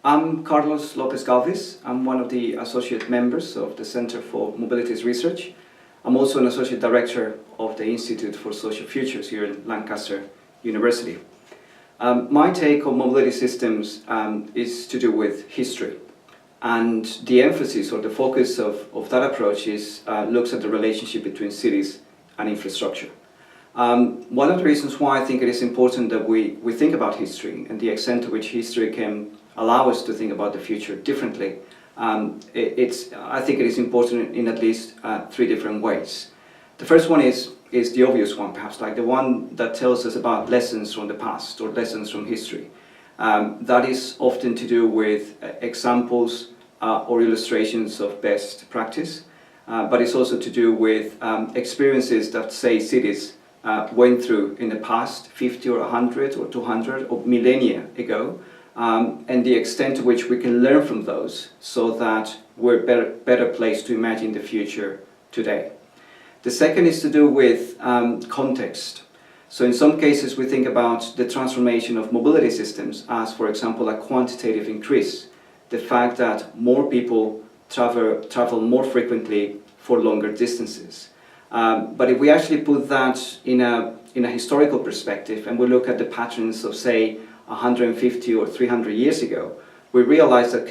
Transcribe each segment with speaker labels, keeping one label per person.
Speaker 1: I'm Carlos Lopez-Galviz. I'm one of the associate members of the Center for Mobilities Research. I'm also an associate director of the Institute for Social Futures here in Lancaster University. My take on mobility systems is to do with history. And the emphasis or the focus of that approach looks at the relationship between cities and infrastructure. One of the reasons why I think it is important that we think about history and the extent to which history can allow us to think about the future differently, I think it is important in at least three different ways. The first one is the obvious one, perhaps, like the one that tells us about lessons from the past or lessons from history. That is often to do with examples or illustrations of best practice, but it's also to do with experiences that, say, cities went through in the past 50 or 100 or 200 or millennia ago, and the extent to which we can learn from those so that we're better placed to imagine the future today. The second is to do with context. So in some cases we think about the transformation of mobility systems as, for example, a quantitative increase. The fact that more people travel more frequently for longer distances. But if we actually put that in a historical perspective and we look at the patterns of, say, 150 or 300 years ago, we realize that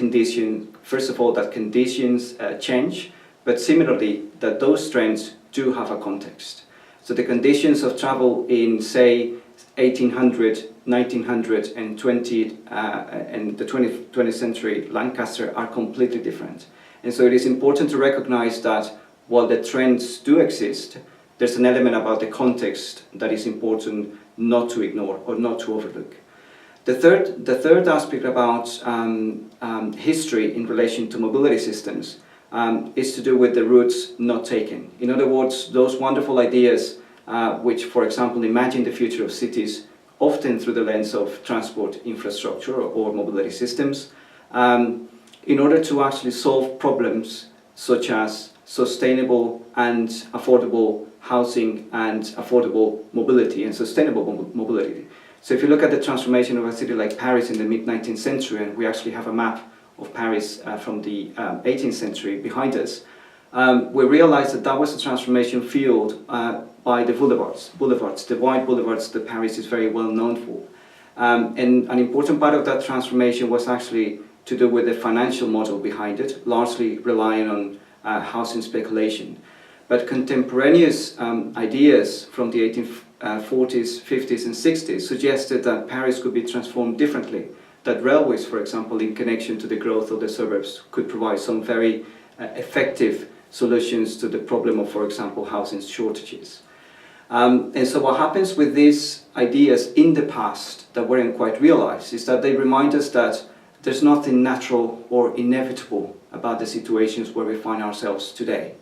Speaker 1: first of all, that conditions change, but similarly, that those trends do have a context. So the conditions of travel in, say, 1800, 1900 and the 20th century Lancaster are completely different. And so it is important to recognize that while the trends do exist, there's an element about the context that is important not to ignore or not to overlook. The third aspect about history in relation to mobility systems is to do with the routes not taken. In other words, those wonderful ideas which, for example, imagine the future of cities, often through the lens of transport infrastructure or mobility systems, in order to actually solve problems such as sustainable and affordable housing and affordable mobility and sustainable mobility. So if you look at the transformation of a city like Paris in the mid-19th century, and we actually have a map of Paris from the 18th century behind us, we realize that was a transformation fueled by the boulevards, the wide boulevards that Paris is very well known for. And an important part of that transformation was actually to do with the financial model behind it, largely relying on housing speculation. But contemporaneous ideas from the 1840s, 50s and 60s suggested that Paris could be transformed differently, that railways, for example, in connection to the growth of the suburbs, could provide some very effective solutions to the problem of, for example, housing shortages. And so what happens with these ideas in the past that weren't quite realized is that they remind us that there's nothing natural or inevitable about the situations where we find ourselves today.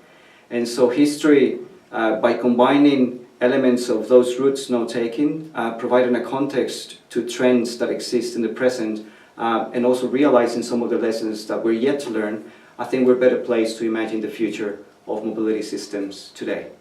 Speaker 1: And so history, by combining elements of those routes not taken, providing a context to trends that exist in the present, and also realizing some of the lessons that we're yet to learn, I think we're better placed to imagine the future of mobility systems today.